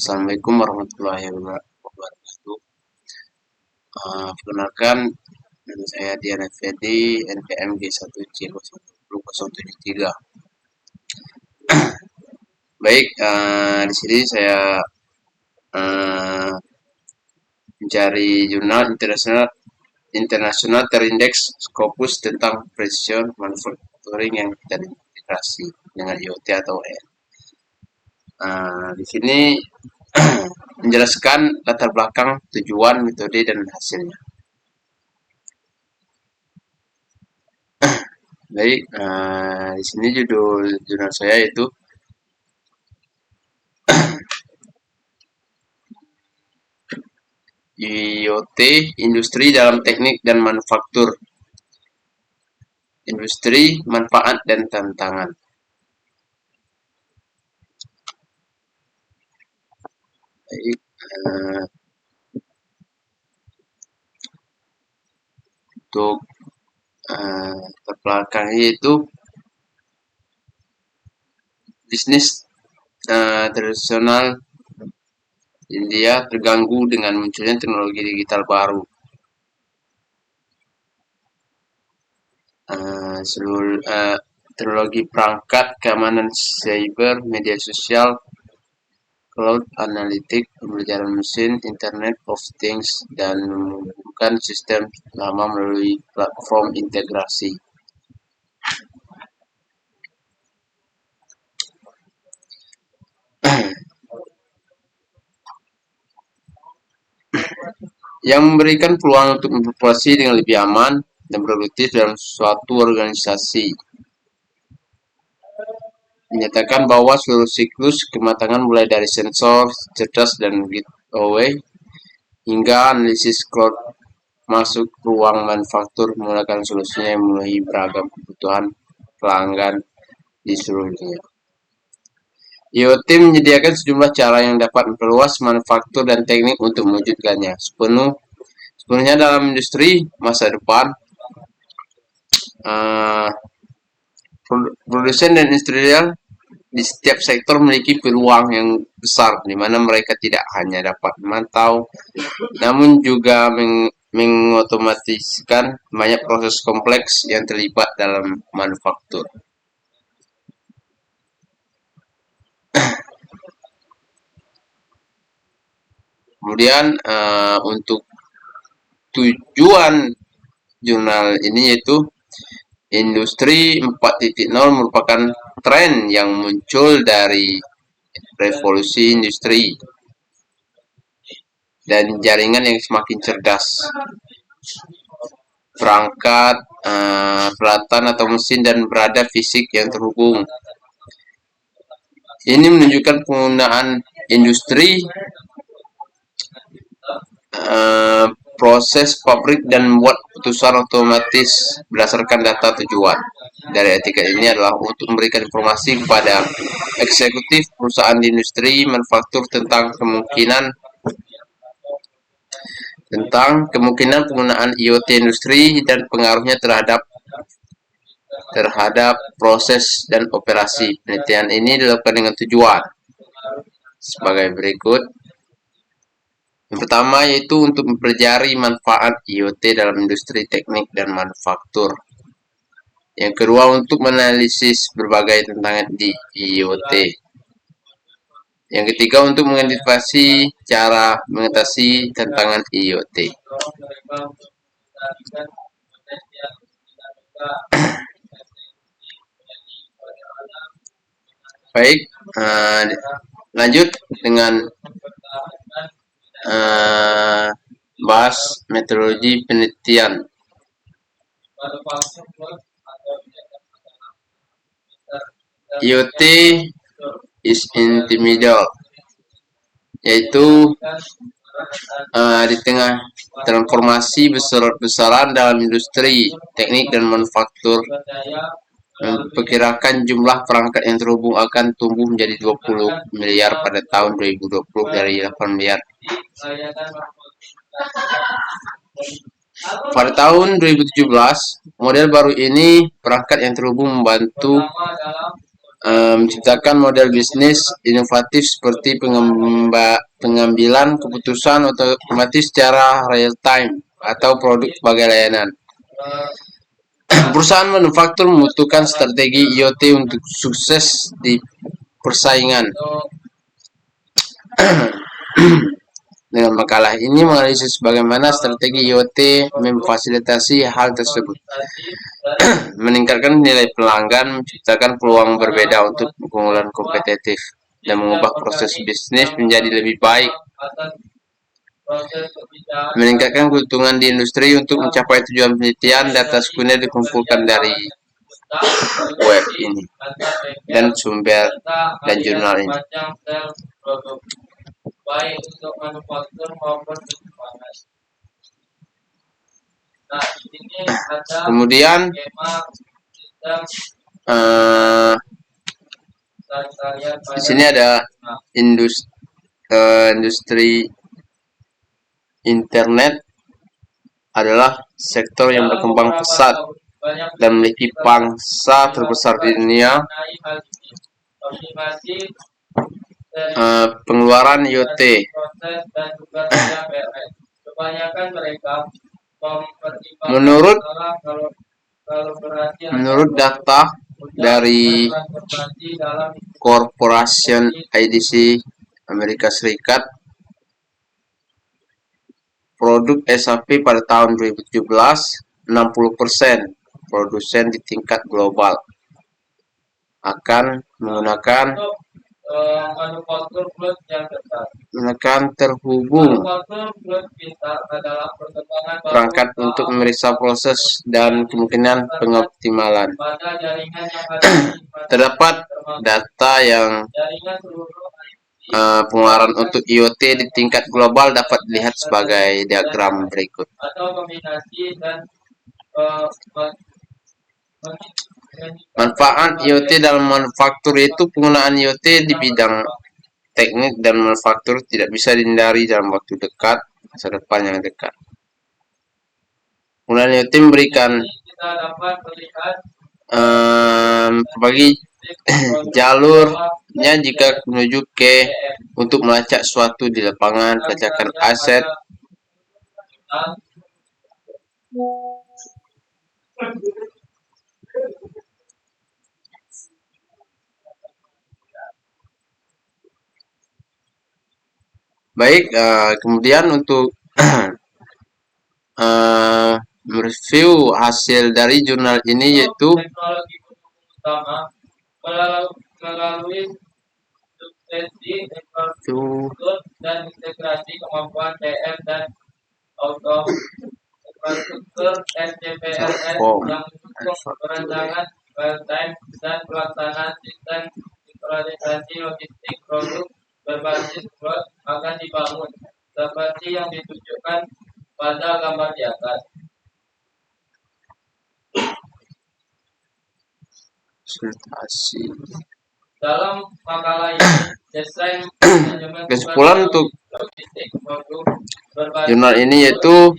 Assalamualaikum warahmatullahi wabarakatuh. Perkenalkan, nama saya Dian Effendi, NPM G1C01073. Baik, di sini saya mencari jurnal internasional terindeks Scopus tentang precision manufacturing yang terintegrasi dengan IoT atau AI. Di sini menjelaskan latar belakang, tujuan, metode, dan hasilnya. Baik, di sini judul jurnal saya itu IoT, industri dalam teknik dan manufaktur. Industri, manfaat, dan tantangan. Baik, untuk terbelakangnya itu bisnis tradisional India terganggu dengan munculnya teknologi digital baru. Seluruh teknologi perangkat, keamanan cyber, media sosial, cloud analytics, pembelajaran mesin, Internet of Things, dan menghubungkan sistem lama melalui platform integrasi. Yang memberikan peluang untuk beroperasi dengan lebih aman dan produktif dalam suatu organisasi. Menyatakan bahwa seluruh siklus kematangan mulai dari sensor cerdas dan gateway hingga analisis cloud masuk ruang manufaktur menggunakan solusinya yang memenuhi beragam kebutuhan pelanggan di seluruh dunia. IoT menyediakan sejumlah cara yang dapat memperluas manufaktur dan teknik untuk mewujudkannya sepenuhnya dalam industri masa depan. Produsen dan industrial di setiap sektor memiliki peluang yang besar, di mana mereka tidak hanya dapat memantau, namun juga mengotomatiskan banyak proses kompleks yang terlibat dalam manufaktur. Kemudian untuk tujuan jurnal ini yaitu Industri 4.0 merupakan tren yang muncul dari revolusi industri dan jaringan yang semakin cerdas. Perangkat, peralatan atau mesin dan berada fisik yang terhubung. Ini menunjukkan penggunaan industri, proses pabrik dan membuat keputusan otomatis berdasarkan data tujuan. Dari etika ini adalah untuk memberikan informasi kepada eksekutif perusahaan di industri manufaktur tentang kemungkinan penggunaan IoT industri dan pengaruhnya terhadap proses dan operasi. Penelitian ini dilakukan dengan tujuan sebagai berikut. Yang pertama yaitu untuk mempelajari manfaat IoT dalam industri teknik dan manufaktur. Yang kedua untuk menganalisis berbagai tantangan di IoT. Yang ketiga untuk mengantisipasi cara mengatasi tantangan IoT. Baik, lanjut dengan bahas metodologi penelitian. IoT is in the middle, yaitu di tengah transformasi besar-besaran dalam industri teknik dan manufaktur. Memperkirakan jumlah perangkat yang terhubung akan tumbuh menjadi 20 miliar pada tahun 2020 dari 8 miliar. Pada tahun 2017, model baru ini perangkat yang terhubung membantu menciptakan model bisnis inovatif seperti pengambilan keputusan otomatis secara real time atau produk sebagai layanan. Perusahaan manufaktur membutuhkan strategi IoT untuk sukses di persaingan. Dengan makalah ini menganalisis bagaimana strategi IoT memfasilitasi hal tersebut, meningkatkan nilai pelanggan, menciptakan peluang berbeda untuk keunggulan kompetitif, dan mengubah proses bisnis menjadi lebih baik, meningkatkan keuntungan di industri. Untuk mencapai tujuan penelitian, data sekunder dikumpulkan dari web ini dan sumber dan jurnal ini. Baik untuk manufaktur maupun penyimpanan. Nah, di sini ada kemudian di sini ada industri internet adalah sektor yang berkembang pesat dan memiliki pangsa terbesar di dunia. Pengeluaran IoT. Menurut data dari Corporation IDC Amerika Serikat, produk SAP pada tahun 2017 60% produsen di tingkat global akan menggunakan terhubung perangkat untuk memeriksa proses dan kemungkinan pengoptimalan. Terdapat data yang pengeluaran untuk IoT di tingkat global dapat dilihat sebagai diagram berikut. Manfaat IoT dalam manufaktur itu penggunaan IoT di bidang teknik dan manufaktur tidak bisa dihindari dalam waktu dekat, masa depan yang dekat. Penggunaan IoT memberikan bagi jalurnya jika menuju ke untuk melacak suatu di lapangan, pelacakan aset, baik. Kemudian untuk mereview hasil dari jurnal ini, yaitu melalui substansi dan integrasi kemampuan TM dan auto infrastruktur SCPLS yang mendukung perancangan real time dan pelaksanaan sistem sinkronisasi logistik produk berbasis cloud akan dibangun seperti yang ditunjukkan pada gambar di atas. Dalam makalah ini, desain kesimpulan untuk jurnal ini yaitu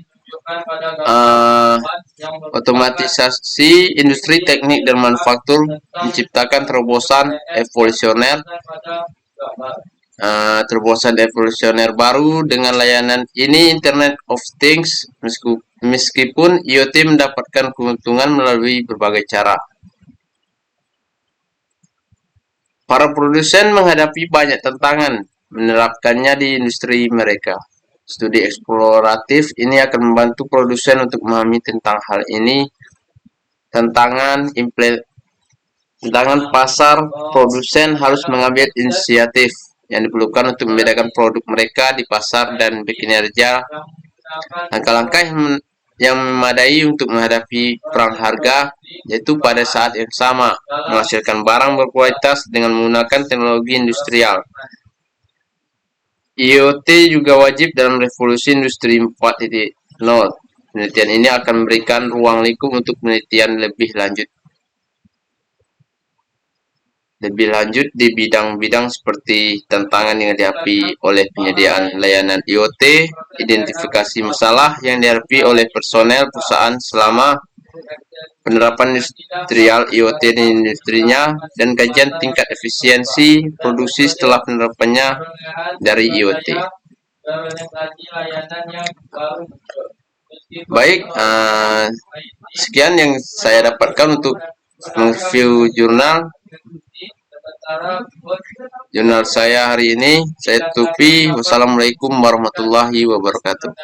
otomatisasi industri teknik dan manufaktur menciptakan terobosan evolusioner baru dengan layanan ini Internet of Things, meskipun IoT mendapatkan keuntungan melalui berbagai cara. Para produsen menghadapi banyak tantangan menerapkannya di industri mereka. Studi eksploratif ini akan membantu produsen untuk memahami tentang hal ini. Tantangan pasar, produsen harus mengambil inisiatif yang diperlukan untuk membedakan produk mereka di pasar dan berkinerja. Langkah-langkah yang memadai untuk menghadapi perang harga, yaitu pada saat yang sama menghasilkan barang berkualitas dengan menggunakan teknologi industrial. IoT juga wajib dalam revolusi industri 4.0. Penelitian ini akan memberikan ruang lingkup untuk penelitian lebih lanjut di bidang-bidang seperti tantangan yang dihadapi oleh penyediaan layanan IoT, identifikasi masalah yang dihadapi oleh personel perusahaan selama penerapan industrial IoT di industrinya, dan kajian tingkat efisiensi produksi setelah penerapannya dari IoT. Baik, sekian yang saya dapatkan untuk review jurnal saya hari ini. Saya tutupi. Wassalamualaikum warahmatullahi wabarakatuh.